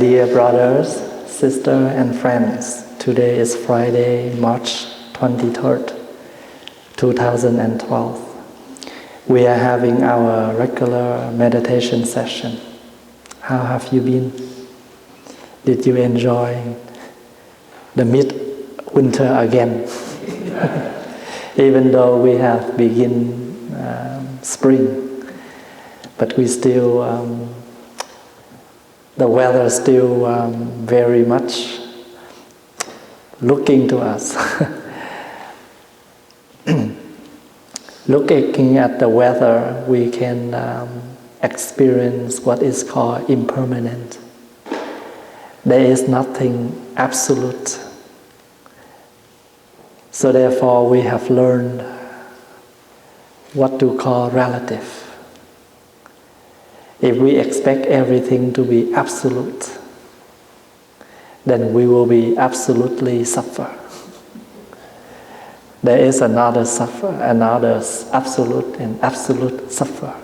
Dear brothers, sisters and friends, today is Friday, March 23rd, 2012. We are having our regular meditation session. How have you been? Did you enjoy the midwinter again? Even though we have begin spring, but we still the weather still very much looking to us. Looking at the weather, we can experience what is called impermanent. There is nothing absolute. So therefore we have learned what to call relative. If we expect everything to be absolute, then we will be absolutely suffer. There is another suffer, another absolute and absolute suffer.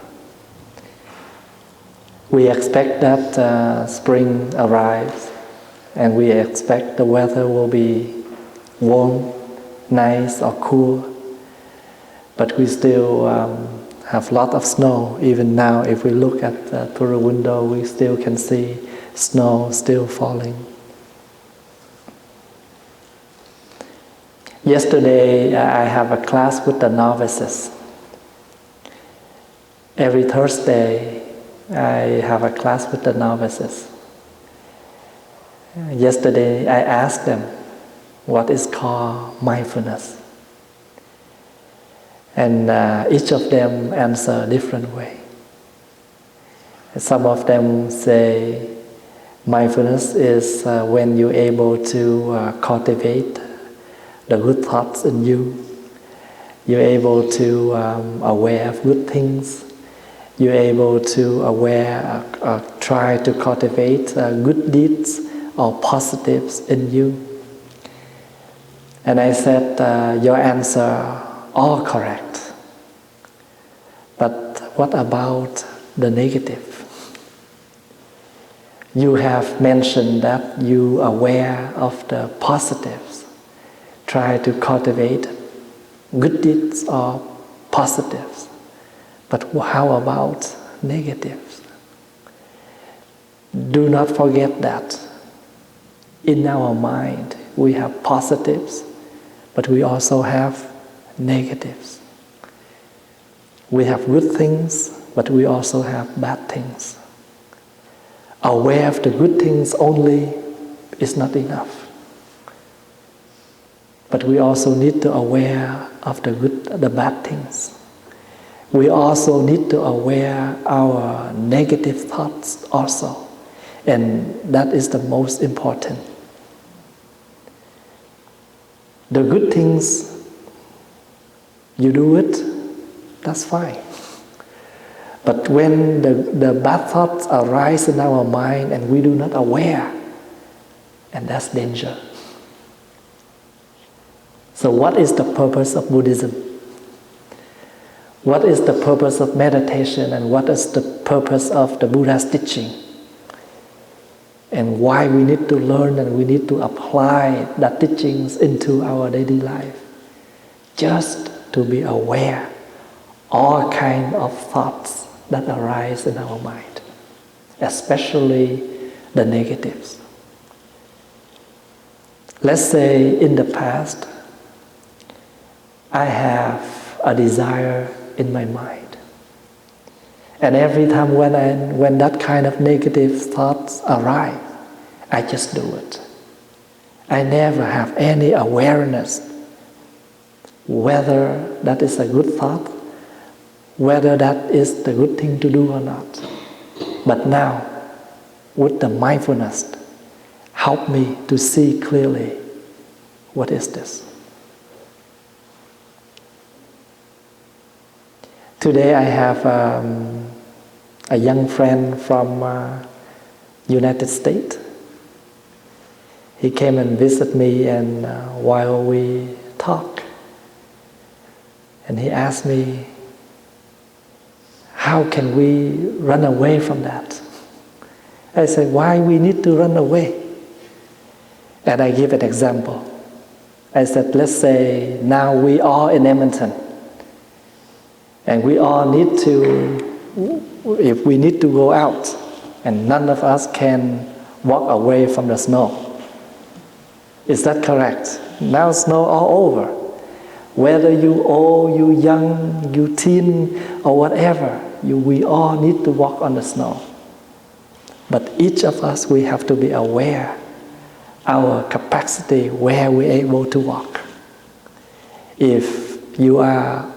We expect that spring arrives, and we expect the weather will be warm, nice or cool, but we still have a lot of snow. Even now, if we look at through the window, we still can see snow still falling. Yesterday, I have a class with the novices. Every Thursday, I have a class with the novices. Yesterday, I asked them what is called mindfulness. And each of them answer a different way. Some of them say mindfulness is when you're able to cultivate the good thoughts in you. You're able to aware of good things. You're able to try to cultivate good deeds or positives in you. And I said, your answer all correct. But what about the negative? You have mentioned that you are aware of the positives. Try to cultivate good deeds or positives. But how about negatives? Do not forget that in our mind we have positives, but we also have negatives. We have good things, but we also have bad things. Aware of the good things only is not enough. But we also need to aware of the bad things. We also need to aware our negative thoughts also. And that is the most important. The good things, you do it, that's fine. But when the bad thoughts arise in our mind and we do not aware, and that's danger. So what is the purpose of Buddhism? What is the purpose of meditation, and what is the purpose of the Buddha's teaching? And why we need to learn and we need to apply that teachings into our daily life? Just to be aware all kind of thoughts that arise in our mind, especially the negatives. Let's say in the past, I have a desire in my mind. And every time when that kind of negative thoughts arrive, I just do it. I never have any awareness whether that is a good thought, whether that is the good thing to do or not. But now, with the mindfulness, help me to see clearly, what is this? Today I have a young friend from United States. He came and visited me, and while we talked, and he asked me, how can we run away from that? I say, why we need to run away? And I give an example. I said, let's say now we are in Edmonton. And we all need to, if we need to go out, and none of us can walk away from the snow. Is that correct? Now snow all over. Whether you old, you young, you teen, or whatever, we all need to walk on the snow. But each of us, we have to be aware our capacity where we're able to walk. If you are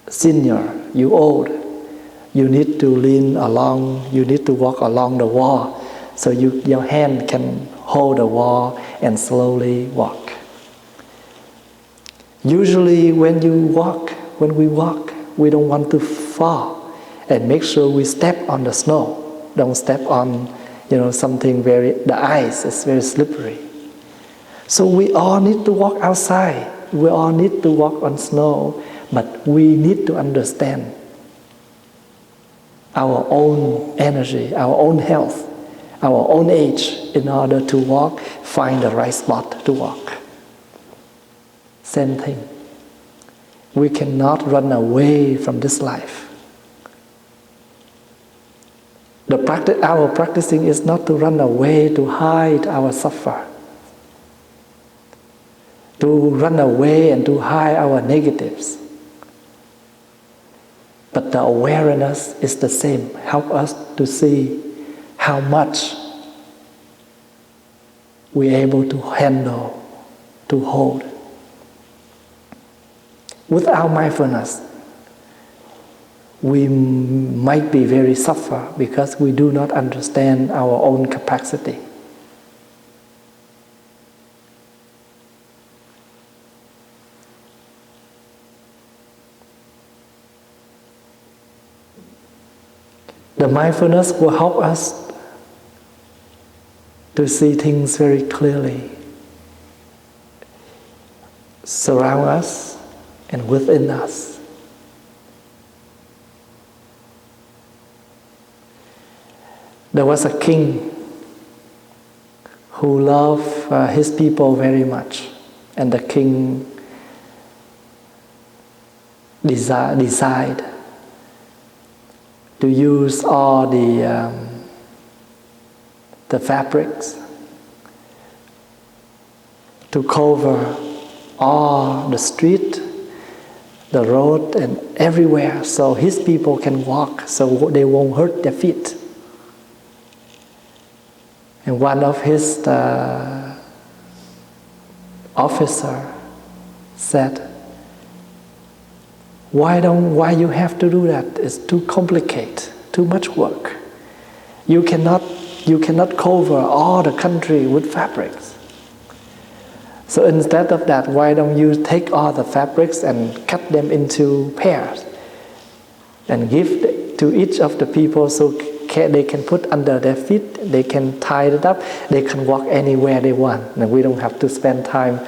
senior, you old, you need to lean along, you need to walk along the wall so your hand can hold the wall and slowly walk. Usually when we walk, we don't want to fall and make sure we step on the snow. Don't step on something the ice is very slippery. So we all need to walk outside. We all need to walk on snow, but we need to understand our own energy, our own health, our own age in order to walk, find the right spot to walk. Same thing. We cannot run away from this life. Our practicing is not to run away, to hide our suffer, to run away and to hide our negatives. But the awareness is the same. Help us to see how much we're able to handle, to hold. Without mindfulness, we might be very suffer because we do not understand our own capacity. The mindfulness will help us to see things very clearly, surround us and within us. There was a king who loved his people very much, and the king decided to use all the fabrics to cover all the street, the road, and everywhere, so his people can walk, so they won't hurt their feet. And one of his officer said, why you have to do that? It's too complicated, too much work. You cannot cover all the country with fabrics. So instead of that, why don't you take all the fabrics and cut them into pairs and give to each of the people so they can put under their feet, they can tie it up, they can walk anywhere they want. And we don't have to spend time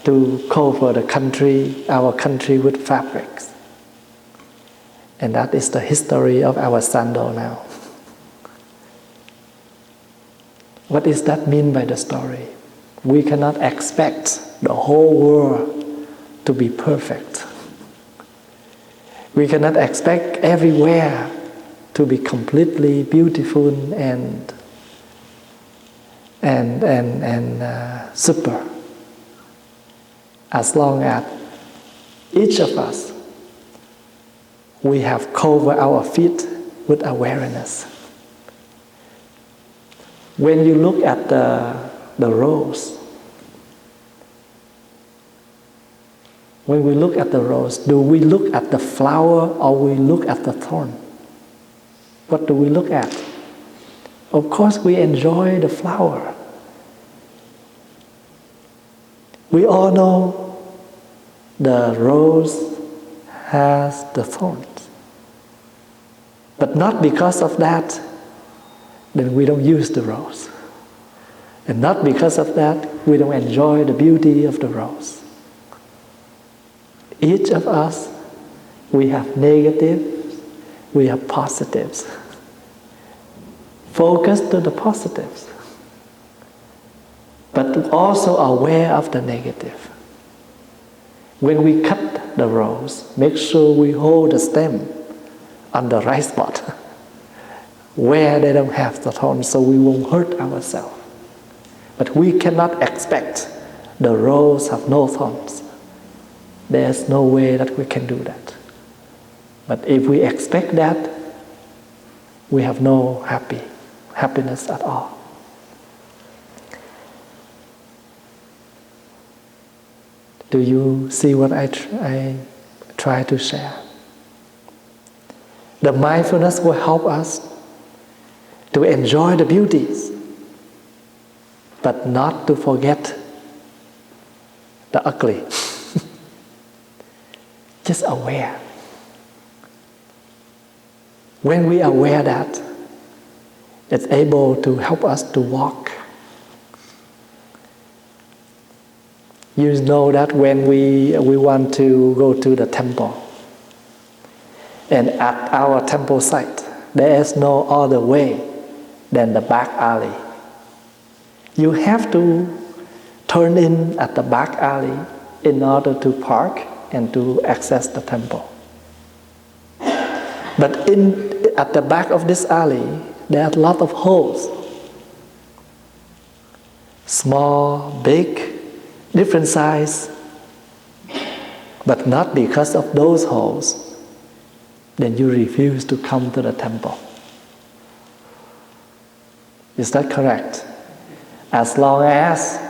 to cover our country with fabrics. And that is the history of our sandal now. What does that mean by the story? We cannot expect the whole world to be perfect. We cannot expect everywhere to be completely beautiful and super. As long as each of us, we have covered our feet with awareness. When you look at the rose, when we look at the rose, do we look at the flower or we look at the thorn? What do we look at? Of course, we enjoy the flower. We all know the rose has the thorns. But not because of that, then we don't use the rose. And not because of that, we don't enjoy the beauty of the rose. Each of us, we have negatives, we have positives. focus to the positives, but also aware of the negative. When we cut the rose, make sure we hold the stem on the right spot where they don't have the thorns, so we won't hurt ourselves. But we cannot expect the rose have no thorns. There's no way that we can do that. But if we expect that, we have no happiness at all. Do you see what I try to share? The mindfulness will help us to enjoy the beauties, but not to forget the ugly. Just aware. When we are aware that, it's able to help us to walk. You know that when we want to go to the temple, and at our temple site, there is no other way than the back alley. You have to turn in at the back alley in order to park and to access the temple. But at the back of this alley, there are a lot of holes. Small, big, different size. But not because of those holes, then you refuse to come to the temple. Is that correct? As long as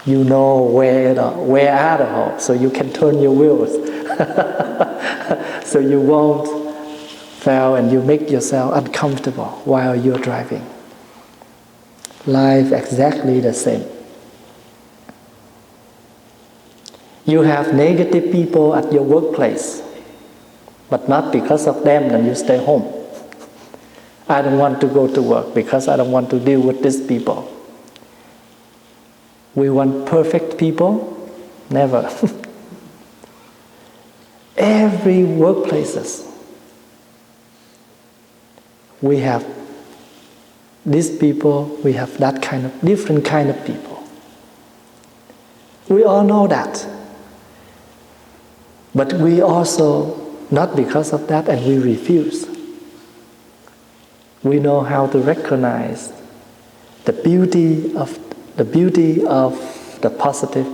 you know where are the holes, so you can turn your wheels. So you won't fail and you make yourself uncomfortable while you're driving. Life exactly the same. You have negative people at your workplace, but not because of them then you stay home. I don't want to go to work because I don't want to deal with these people. We want perfect people? Never. Every workplaces, we have these people, we have that kind of different kind of people. We all know that. But we also, not because of that, and we refuse. We know how to recognize the beauty of the positive,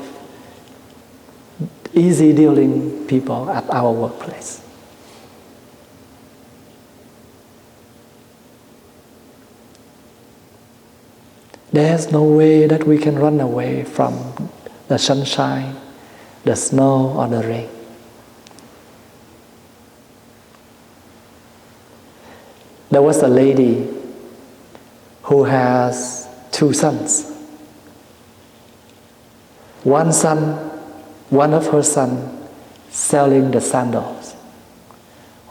easy dealing people at our workplace. There's no way that we can run away from the sunshine, the snow, or the rain. There was a lady who has 2 sons. One of her sons selling the sandals.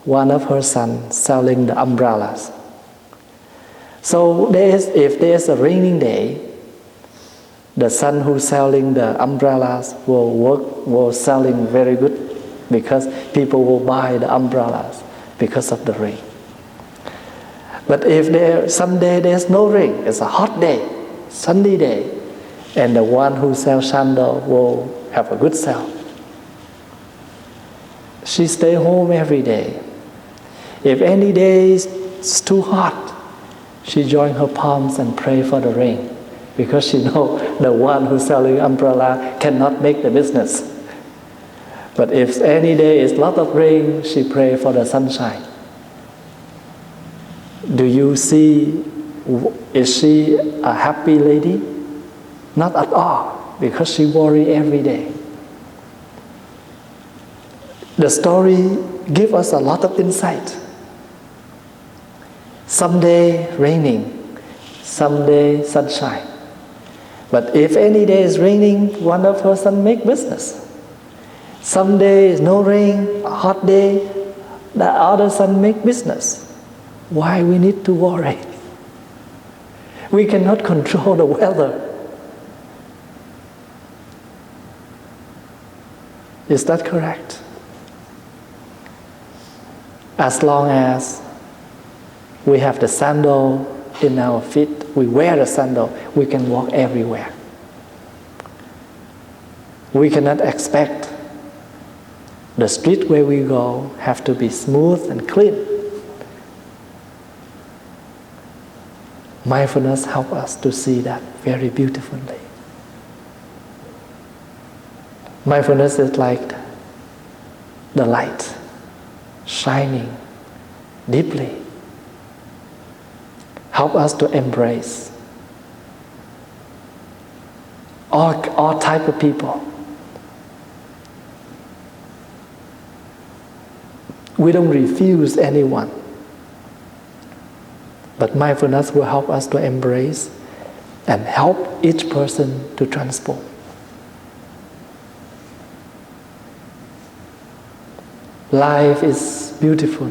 One of her sons selling the umbrellas. So if there's a raining day, the son who's selling the umbrellas will selling very good because people will buy the umbrellas because of the rain. But if someday there's no rain, it's a hot day, sunny day, and the one who sells sandal will have a good sale. She stay home every day. If any day is too hot, she join her palms and pray for the rain because she know the one who's selling umbrella cannot make the business. But if any day is lot of rain, she pray for the sunshine. Do you see, is she a happy lady? Not at all, because she worry every day. The story gives us a lot of insight. Someday raining, someday sunshine. But if any day is raining, one of her sons make business. Some days no rain, a hot day, the other son make business. Why we need to worry? We cannot control the weather. Is that correct? As long as we have the sandal in our feet, we wear the sandal, we can walk everywhere. We cannot expect the street where we go have to be smooth and clean. Mindfulness helps us to see that very beautifully. Mindfulness is like the light shining deeply. Help us to embrace all type of people. We don't refuse anyone, but mindfulness will help us to embrace and help each person to transform. Life is beautiful,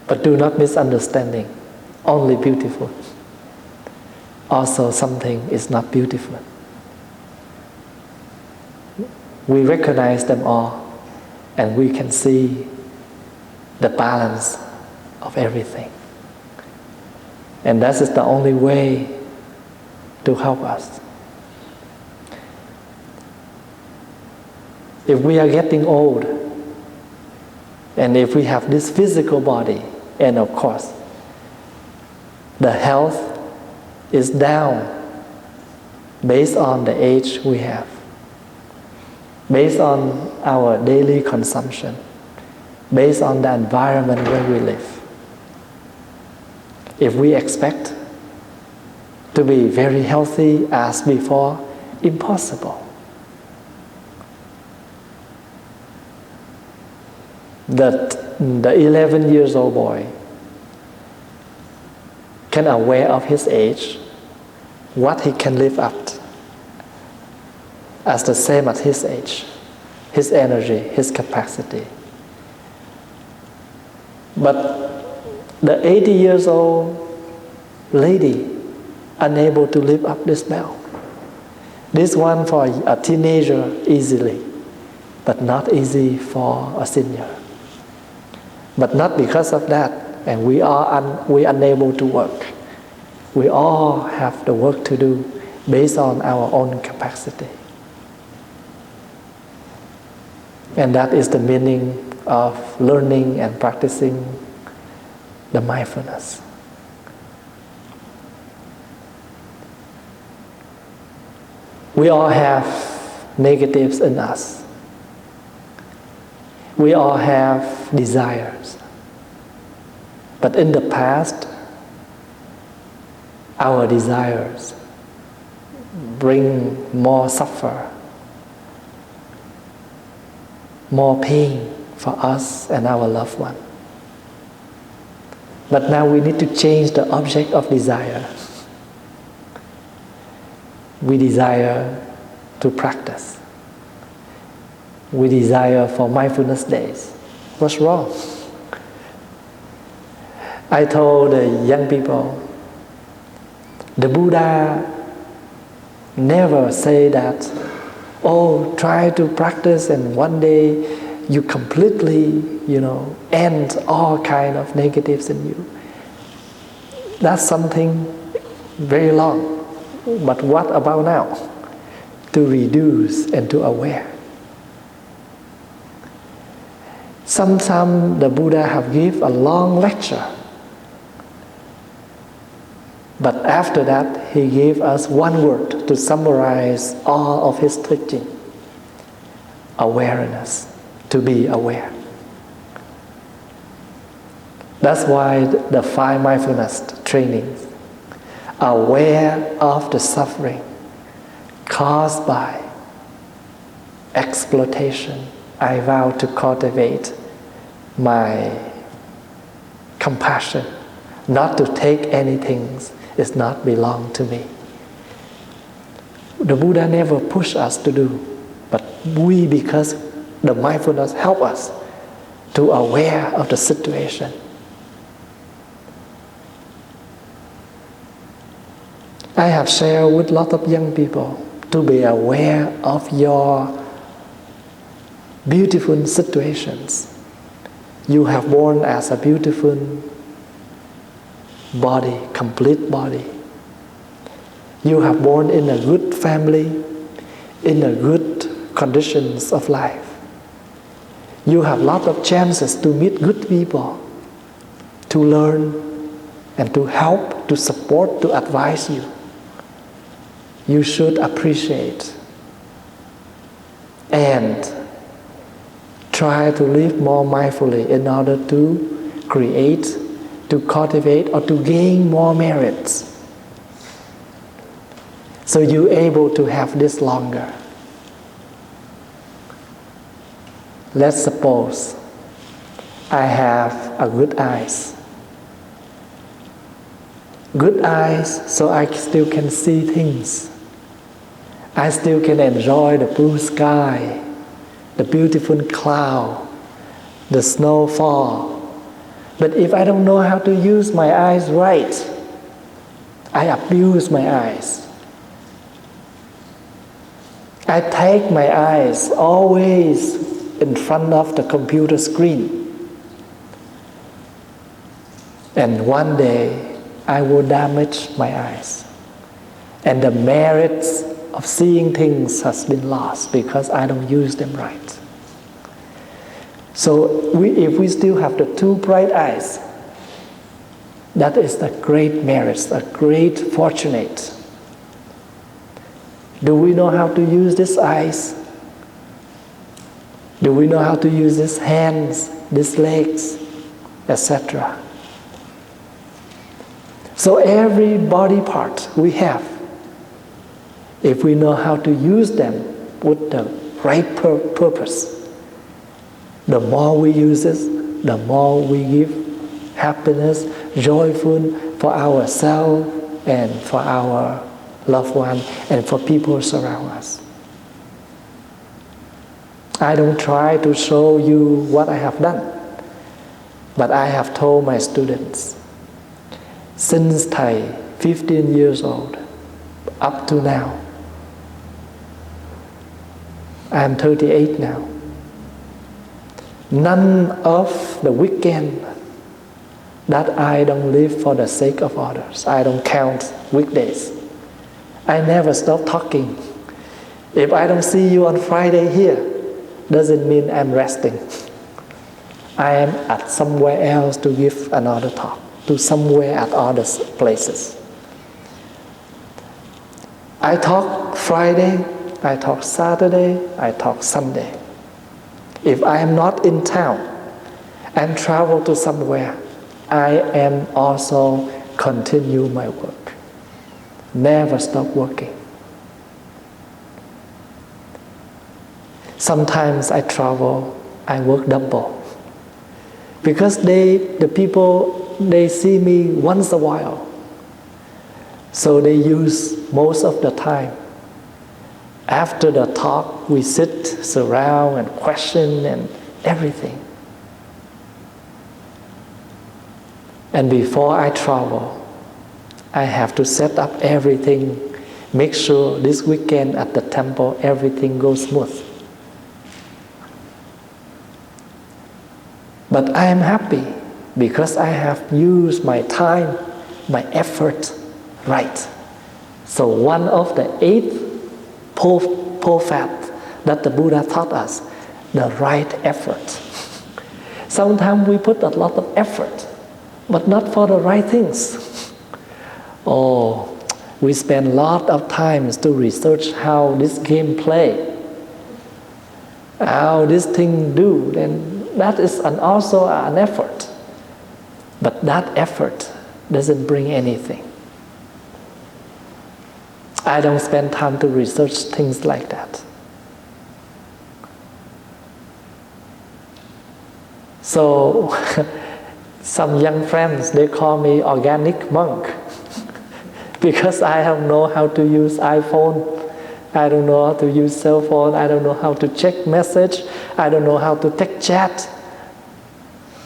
but do not misunderstanding. Only beautiful. Also something is not beautiful. We recognize them all, and we can see the balance of everything. And that is the only way to help us. If we are getting old, and if we have this physical body, and of course, the health is down based on the age we have, based on our daily consumption, based on the environment where we live. If we expect to be very healthy as before, impossible. The 11 years old boy can aware of his age, what he can live up to, as the same at his age, his energy, his capacity. But the 80 years old lady unable to live up this bell. This one for a teenager easily, but not easy for a senior. But not because of that, and we unable to work. We all have the work to do based on our own capacity. And that is the meaning of learning and practicing the mindfulness. We all have negatives in us. We all have desires. But in the past, our desires bring more suffer, more pain for us and our loved one. But now we need to change the object of desire. We desire to practice. We desire for mindfulness days. What's wrong? I told the young people, the Buddha never say that, oh, try to practice and one day you completely, end all kind of negatives in you. That's something very long. But what about now? To reduce and to aware. Sometimes the Buddha have give a long lecture. But after that, he gave us one word to summarize all of his teaching. Awareness. To be aware. That's why the 5 mindfulness trainings. Aware of the suffering caused by exploitation. I vow to cultivate my compassion, not to take anything is not belong to me. The Buddha never pushed us to do, but we, because the mindfulness help us to aware of the situation. I have shared with a lot of young people to be aware of your beautiful situations. You have born as a beautiful body, complete body. You have born in a good family, in a good conditions of life. You have lot of chances to meet good people, to learn and to help, to support, to advise you. You should appreciate and try to live more mindfully in order to create, to cultivate, or to gain more merits. So you're able to have this longer. Let's suppose I have a good eyes. Good eyes so I still can see things. I still can enjoy the blue sky, the beautiful cloud, the snowfall. But if I don't know how to use my eyes right, I abuse my eyes. I take my eyes always in front of the computer screen. And one day, I will damage my eyes. And the merits of seeing things has been lost because I don't use them right. So if we still have the two bright eyes, that is a great merit, a great fortunate. Do we know how to use these eyes? Do we know how to use these hands, these legs, etc.? So every body part we have, if we know how to use them with the right purpose, the more we use it, the more we give happiness, joyful for ourselves and for our loved one and for people surround us. I don't try to show you what I have done, but I have told my students, since Thầy, 15 years old, up to now, I am 38 now. None of the weekend that I don't live for the sake of others. I don't count weekdays. I never stop talking. If I don't see you on Friday here, doesn't mean I'm resting. I am at somewhere else to give another talk, to somewhere at other places. I talk Friday, I talk Saturday, I talk Sunday. If I am not in town and travel to somewhere, I am also continue my work. Never stop working. Sometimes I travel, I work double. Because the people, they see me once a while. So they use most of the time. After the talk, we sit, surround, and question and everything. And before I travel, I have to set up everything, make sure this weekend at the temple, everything goes smooth. But I am happy because I have used my time, my effort right. So one of the 8 paths that the Buddha taught us, the right effort. Sometimes we put a lot of effort, but not for the right things. Oh, we spend a lot of time to research how this game play, how this thing do, then that is also an effort. But that effort doesn't bring anything. I don't spend time to research things like that. So, some young friends, they call me organic monk because I don't know how to use iPhone. I don't know how to use cell phone. I don't know how to check message. I don't know how to take chat.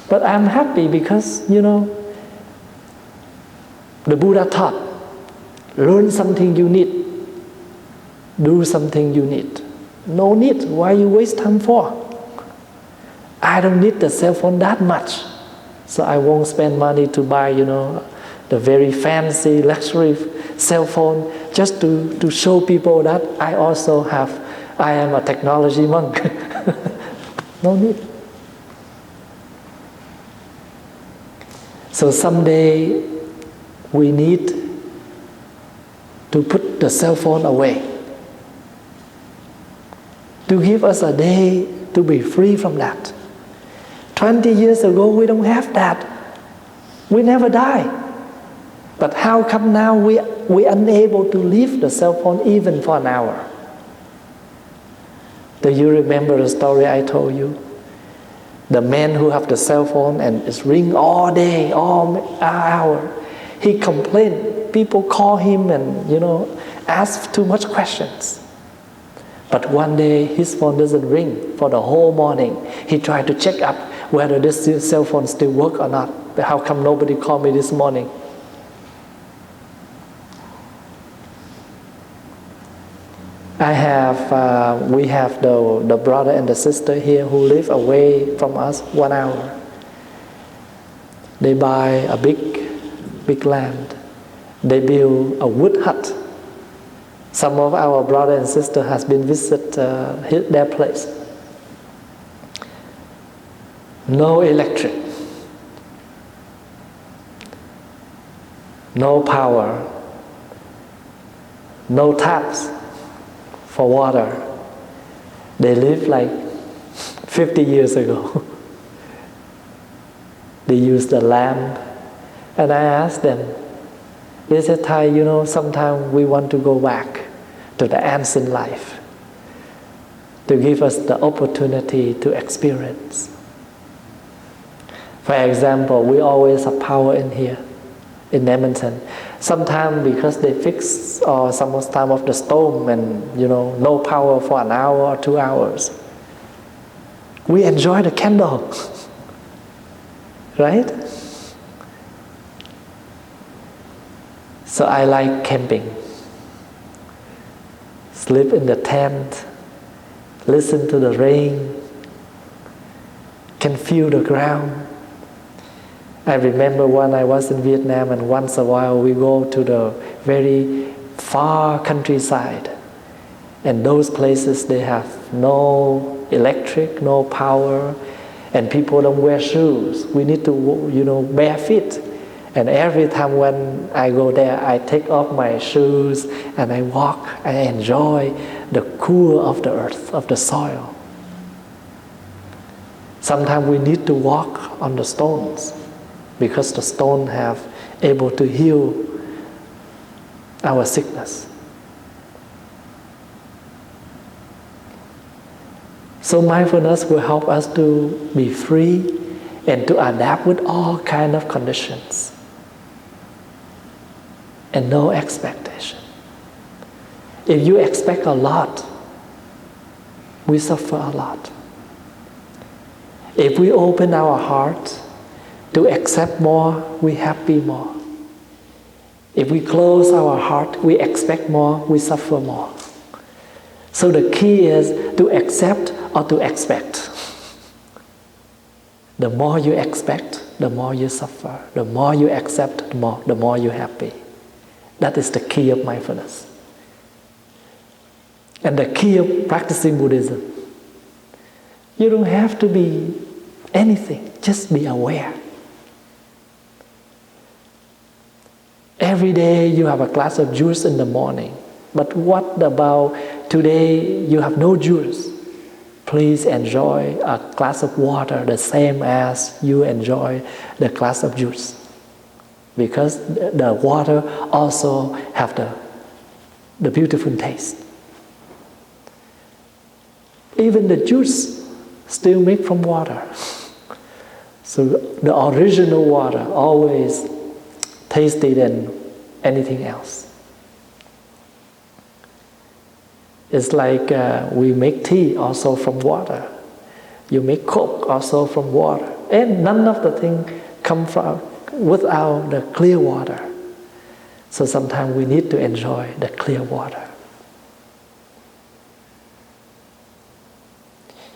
But I'm happy because, the Buddha taught, learn something you need. Do something you need. No need. Why you waste time for? I don't need the cell phone that much. So I won't spend money to buy, the very fancy luxury cell phone just to show people that I am a technology monk. No need. So someday we need to put the cell phone away, to give us a day to be free from that. 20 years ago we don't have that. We never die. But how come now we unable to leave the cell phone even for an hour? Do you remember the story I told you? The man who have the cell phone and it's ring all day, all hour. He complained. People call him and ask too much questions. But one day his phone doesn't ring for the whole morning. He tried to check up whether this cell phone still work or not. But how come nobody called me this morning? We have the brother and the sister here who live away from us 1 hour. They buy a big land. They build a wood hut. Some of our brother and sister has been visit their place. No electric, no power, no taps for water. They lived like 50 years ago. They used the lamp. And I asked them, they said, Thầy, sometimes we want to go back to the ancient life, to give us the opportunity to experience. For example, we always have power in here, in Edmonton. Sometimes because they fix or some time of the storm and no power for an hour or 2 hours, we enjoy the candle, right? So I like camping. Sleep in the tent, listen to the rain, can feel the ground. I remember when I was in Vietnam and once a while we go to the very far countryside, and those places they have no electric, no power, and people don't wear shoes. We need to bare feet. And every time when I go there, I take off my shoes and I walk. I enjoy the cool of the earth, of the soil. Sometimes we need to walk on the stones because the stone have able to heal our sickness. So mindfulness will help us to be free and to adapt with all kind of conditions. And no expectation. If you expect a lot, we suffer a lot. If we open our heart to accept more, we happy more. If we close our heart, we expect more, we suffer more. So the key is to accept or to expect. The more you expect, the more you suffer. The more you accept, the more you're happy. That is the key of mindfulness. And the key of practicing Buddhism. You don't have to be anything, just be aware. Every day you have a glass of juice in the morning. But what about today you have no juice? Please enjoy a glass of water the same as you enjoy the glass of juice. Because the water also have the beautiful taste. Even the juice still made from water. So the original water always tasty than anything else. It's like we make tea also from water. You make Coke also from water. And none of the things come from without the clear water. So sometimes we need to enjoy the clear water.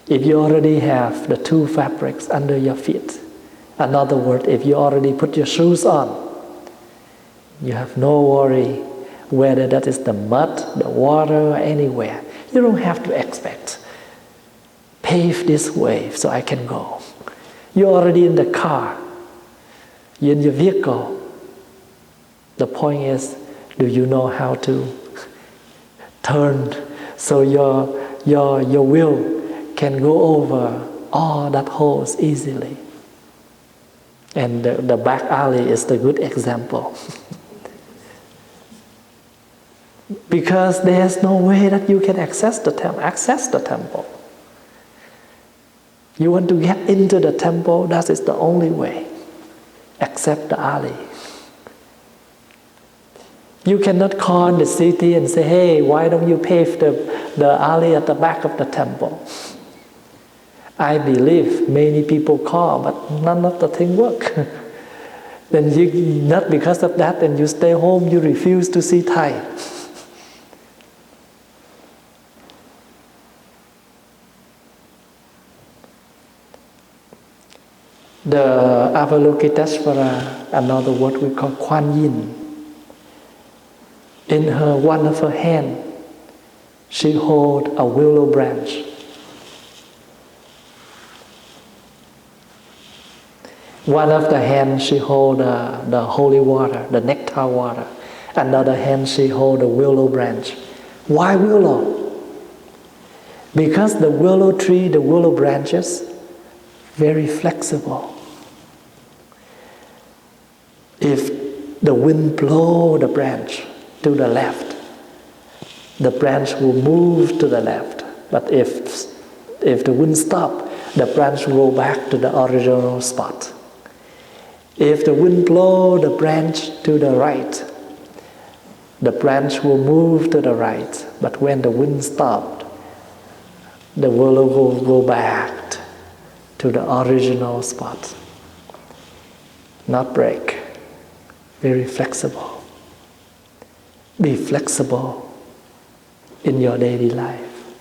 If you already have the two fabrics under your feet, in other words, if you already put your shoes on, You have no worry whether that is the mud, the water, or anywhere. You don't have to expect. Pave this way so I can go. You're already in the car. You're in your vehicle. The point is, do you know how to turn so your wheel can go over all that holes easily? And the back alley is the good example. Because there's no way that you can access the temple. You want to get into the temple, that is the only way. Accept the alley. You cannot call the city and say, hey, why don't you pave the alley at the back of the temple? I believe many people call, but none of the thing work. Then not because of that, then you stay home, you refuse to see Thầy. The Avalokiteshvara, another word we call Kuan Yin, in one of her hand, she holds a willow branch. One of the hands she holds the holy water, the nectar water. Another hand she holds a willow branch. Why willow? Because the willow tree, the willow branches, very flexible. If the wind blows the branch to the left, the branch will move to the left. But if the wind stops, the branch will go back to the original spot. If the wind blows the branch to the right, the branch will move to the right. But when the wind stops, the willow will go back to the original spot. Not break. Very flexible. Be flexible in your daily life.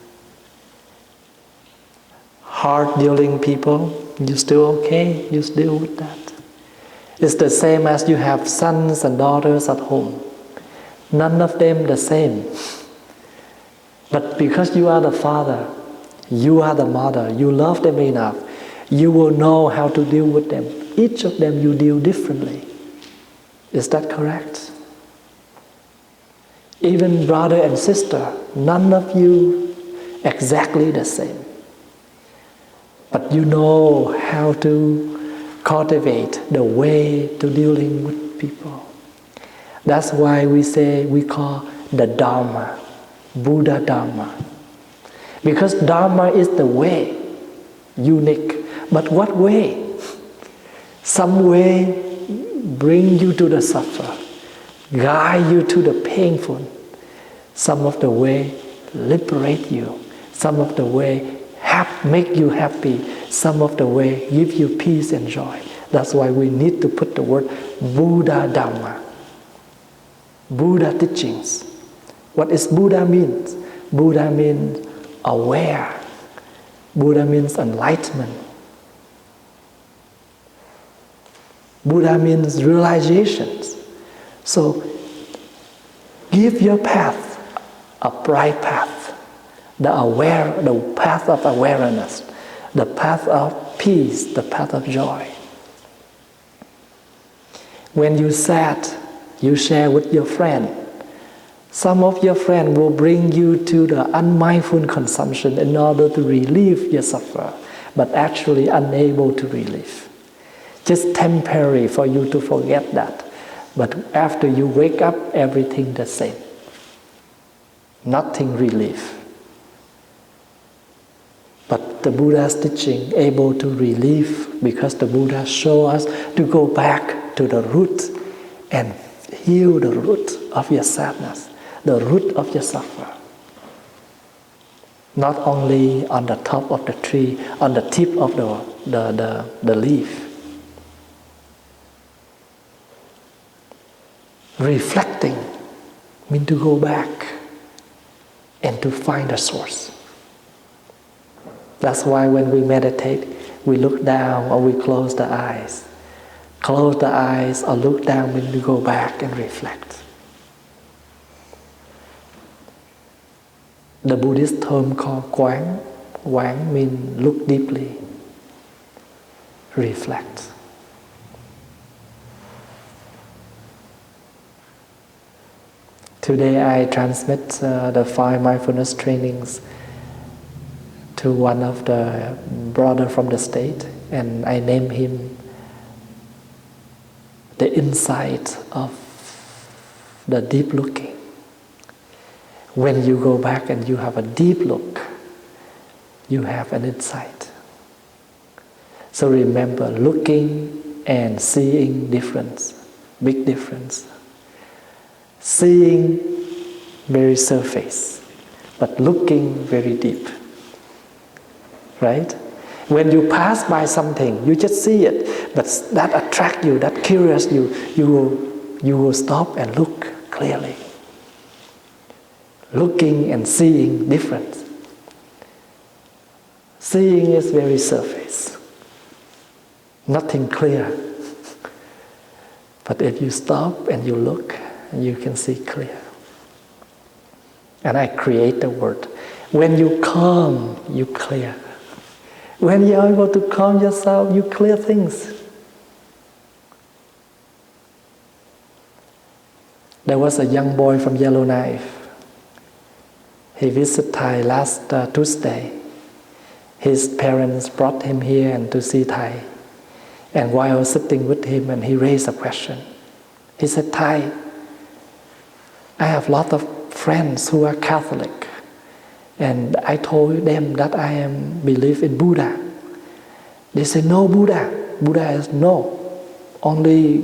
Hard-dealing people, you still okay? You deal with that. It's the same as you have sons and daughters at home. None of them the same. But because you are the father, you are the mother, you love them enough, you will know how to deal with them. Each of them you deal differently. Is that correct? Even brother and sister, none of you exactly the same. But you know how to cultivate the way to dealing with people. That's why we call the Dharma, Buddha Dharma. Because Dharma is the way, unique. But what way? Some way bring you to the suffer, guide you to the painful. Some of the way liberate you. Some of the way make you happy. Some of the way give you peace and joy. That's why we need to put the word Buddha Dhamma. Buddha teachings. What is Buddha means? Buddha means aware. Buddha means enlightenment. Buddha means realizations. So give your path a bright path. The path of awareness, the path of peace, the path of joy. When you sad, you share with your friend. Some of your friends will bring you to the unmindful consumption in order to relieve your suffer, but actually unable to relieve. Just temporary for you to forget that. But after you wake up, everything the same. Nothing relief. But the Buddha's teaching able to relieve because the Buddha show us to go back to the root and heal the root of your sadness, the root of your suffer. Not only on the top of the tree, on the tip of the leaf. Reflecting means to go back and to find the source. That's why when we meditate, we look down or we close the eyes. Close the eyes or look down when you go back and reflect. The Buddhist term called quán. Quán means look deeply, reflect. Today I transmit the 5 mindfulness trainings to one of the brother from the state, and I name him the insight of the deep looking. When you go back and you have a deep look, you have an insight. So remember, looking and seeing difference, big difference. Seeing very surface, but looking very deep. Right? When you pass by something, you just see it, but that attracts you, that curious you will stop and look clearly. Looking and seeing different. Seeing is very surface, nothing clear. But if you stop and you look, you can see clear. And I create the word. When you calm, you clear. When you are able to calm yourself, you clear things. There was a young boy from Yellowknife. He visited Thai last Tuesday. His parents brought him here and to see Thai. And while I was sitting with him, and he raised a question. He said, Thai, I have a lot of friends who are Catholic, and I told them that I believe in Buddha. They say, no Buddha. Buddha is no, only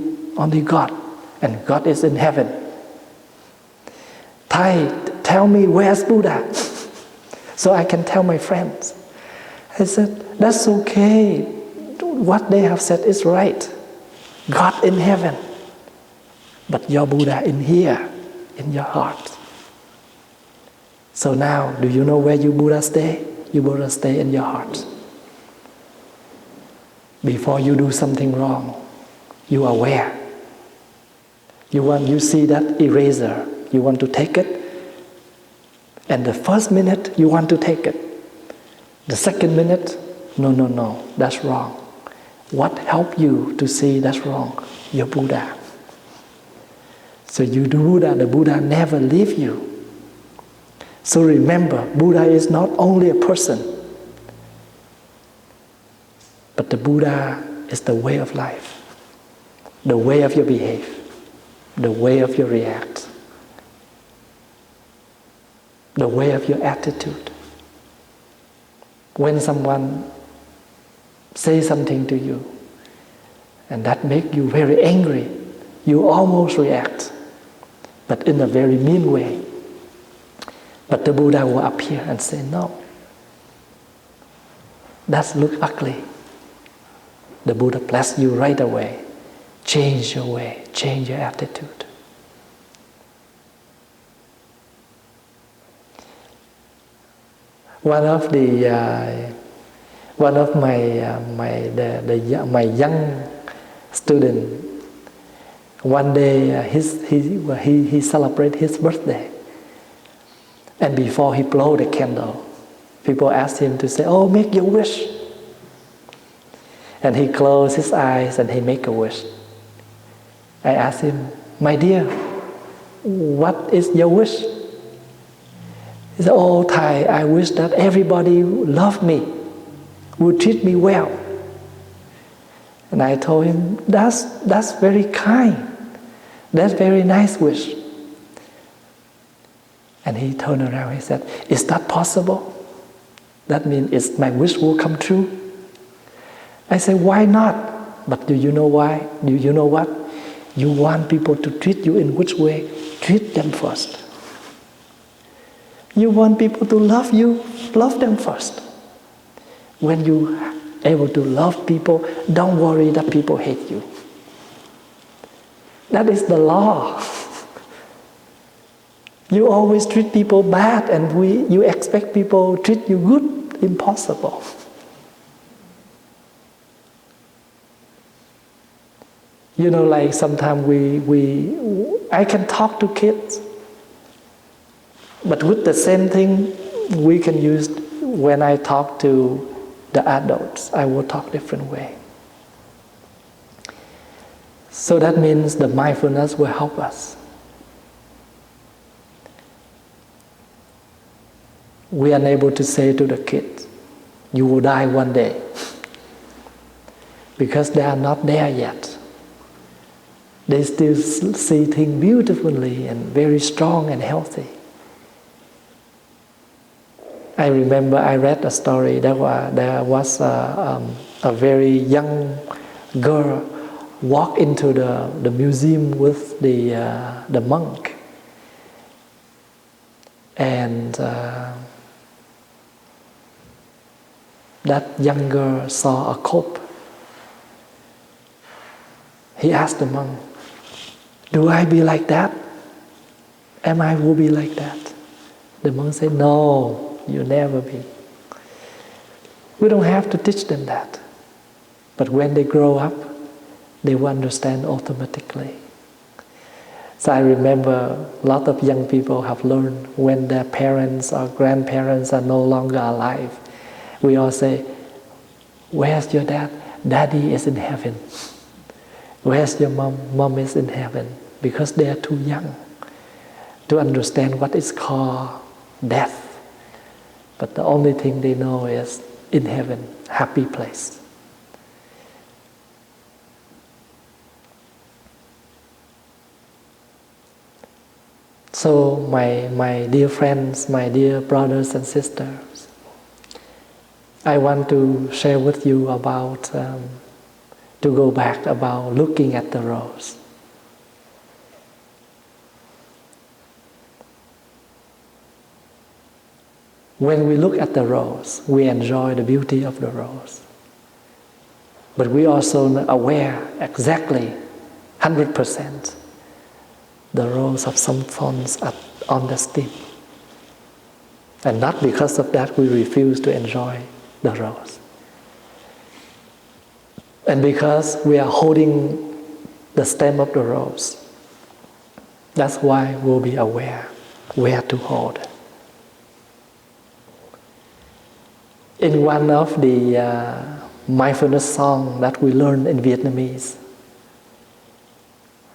God, and God is in heaven. Thai, tell me where's Buddha, so I can tell my friends. I said, that's okay. What they have said is right. God in heaven, but your Buddha in here, in your heart. So now, do you know where your Buddha stay? Your Buddha stay in your heart. Before you do something wrong, you are aware. You see that eraser, you want to take it, and the first minute you want to take it. The second minute, no, that's wrong. What helped you to see that's wrong? Your Buddha. So you do Buddha, the Buddha never leave you. So remember, Buddha is not only a person, but the Buddha is the way of life, the way of your behavior, the way of your react, the way of your attitude. When someone says something to you, and that makes you very angry, you almost react, but in a very mean way. But the Buddha will appear and say, no, that looks ugly. The Buddha bless you right away. Change your way, change your attitude. One of my young student, one day he celebrated his birthday, and before he blow the candle, people asked him to say, "Oh, make your wish." And he closed his eyes and he make a wish. I asked him, "My dear, what is your wish?" He said, "Oh, Thai, I wish that everybody loved me, would treat me well." And I told him, that's very kind. That's very nice wish. And he turned around, he said, "Is that possible? That means my wish will come true?" I said, "Why not? But do you know why? Do you know what? You want people to treat you in which way? Treat them first. You want people to love you? Love them first. When you are able to love people, don't worry that people hate you. That is the law. You always treat people bad and you expect people to treat you good. Impossible. You know, like sometimes I can talk to kids, but with the same thing we can use when I talk to the adults. I will talk different way. So that means the mindfulness will help us. We are unable to say to the kids, you will die one day, because they are not there yet. They still see things beautifully and very strong and healthy. I remember I read a story. There was a very young girl walk into the museum with the monk, and that young girl saw a cope. He asked the monk, "Do I be like that? Am I will be like that?" The monk said, "No, you'll never be." We don't have to teach them that. But when they grow up, they will understand automatically. So I remember a lot of young people have learned when their parents or grandparents are no longer alive. We all say, "Where's your dad?" "Daddy is in heaven." "Where's your mom?" "Mom is in heaven." Because they are too young to understand what is called death. But the only thing they know is in heaven, happy place. So my dear friends, my dear brothers and sisters, I want to share with you about, to go back about looking at the rose. When we look at the rose, we enjoy the beauty of the rose. But we also are aware exactly, 100%, the rose of some thorns on the stem. And not because of that we refuse to enjoy the rose. And because we are holding the stem of the rose, that's why we'll be aware where to hold. In one of the mindfulness songs that we learned in Vietnamese,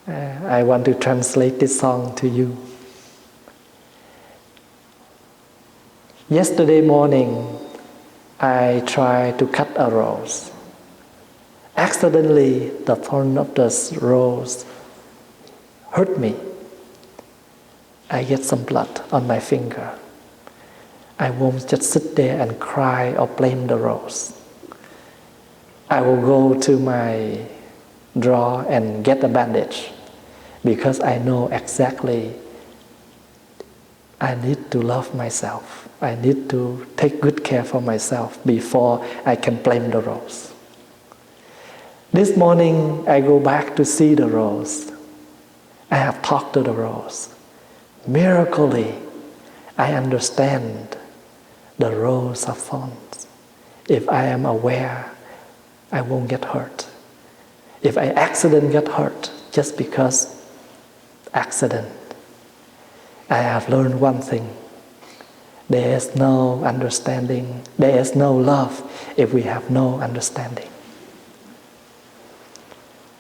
I want to translate this song to you. Yesterday morning, I tried to cut a rose. Accidentally, the thorn of the rose hurt me. I get some blood on my finger. I won't just sit there and cry or blame the rose. I will go to my drawer and get a bandage, because I know exactly I need to love myself. I need to take good care for myself before I can blame the rose. This morning I go back to see the rose. I have talked to the rose. Miraculously, I understand the rose of thorns. If I am aware, I won't get hurt. If I accidentally get hurt just because accident, I have learned one thing. There is no understanding, there is no love if we have no understanding.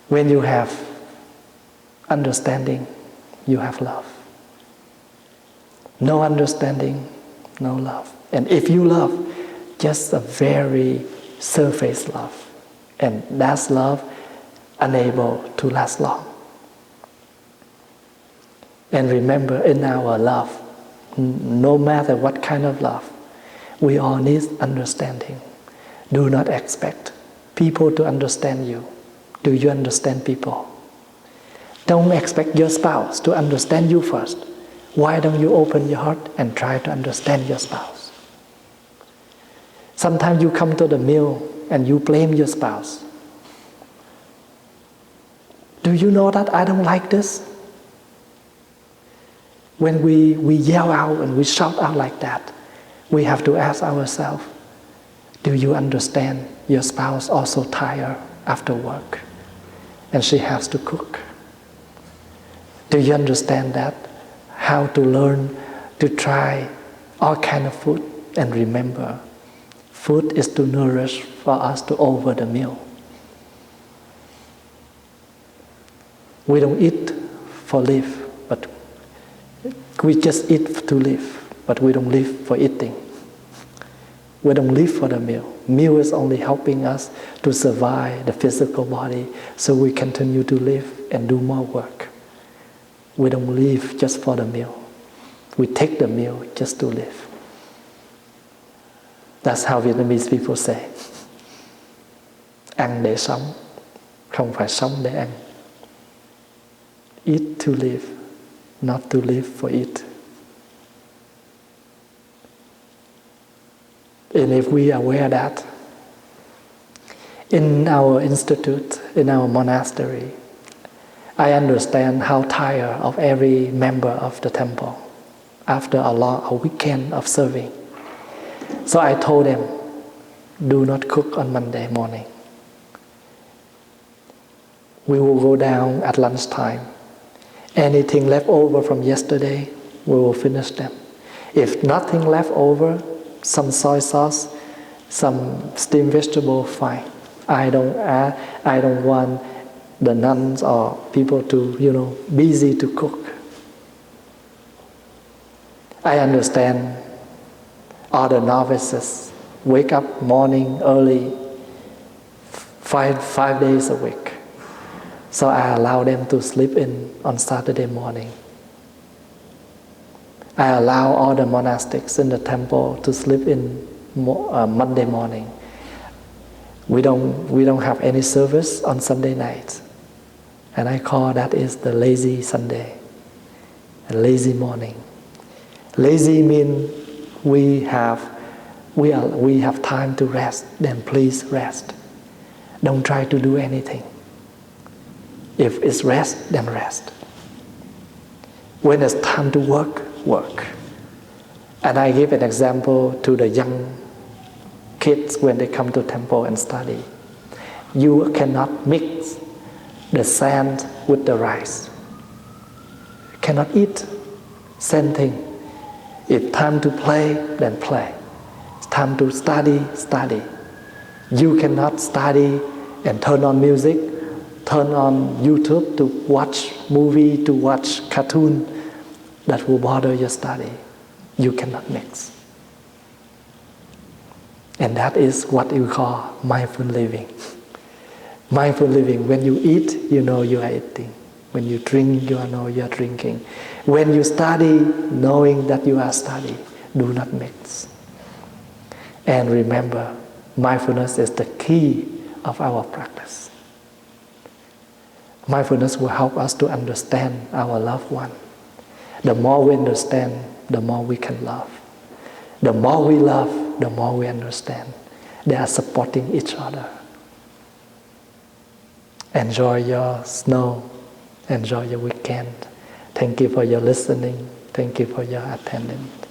When you have understanding, you have love. No understanding, no love. And if you love, just a very surface love. And that's love unable to last long. And remember, in our love, no matter what kind of love, we all need understanding. Do not expect people to understand you. Do you understand people? Don't expect your spouse to understand you first. Why don't you open your heart and try to understand your spouse? Sometimes you come to the meal and you blame your spouse. Do you know that I don't like this? When we yell out and we shout out like that, we have to ask ourselves, do you understand your spouse also tired after work? and she has to cook. Do you understand that? How to learn to try all kind of food, and remember, food is to nourish for us to over the meal. We don't eat for live, but we just eat to live, but we don't live for eating. We don't live for the meal. Meal is only helping us to survive the physical body so we continue to live and do more work. We don't live just for the meal. We take the meal just to live. That's how Vietnamese people say. Ăn để sống, không phải sống để ăn. Eat to live, not to live for eat. And if we are aware that, in our institute, in our monastery, I understand how tired of every member of the temple after a weekend of serving. So I told them, do not cook on Monday morning. We will go down at lunchtime. Anything left over from yesterday, we will finish them. If nothing left over, some soy sauce, some steamed vegetable, fine. I don't want the nuns or people to, busy to cook. I understand all the novices wake up morning early, five days a week. So I allow them to sleep in on Saturday morning. I allow all the monastics in the temple to sleep in Monday morning. We don't have any service on Sunday night. And I call that is the lazy Sunday, a lazy morning. Lazy means we have time to rest, then please rest. Don't try to do anything. If it's rest, then rest. When it's time to work, work. And I give an example to the young kids when they come to temple and study. You cannot mix the sand with the rice. You cannot eat. Same thing. It's time to play, then play. It's time to study, study. You cannot study and turn on music, turn on YouTube to watch movie, to watch cartoon. That will bother your study. You cannot mix. And that is what you call mindful living. Mindful living, when you eat, you know you are eating. When you drink, you know you are drinking. When you study, knowing that you are studying, do not mix. And remember, mindfulness is the key of our practice. Mindfulness will help us to understand our loved one. The more we understand, the more we can love. The more we love, the more we understand. They are supporting each other. Enjoy your snow. Enjoy your weekend. Thank you for your listening. Thank you for your attendance.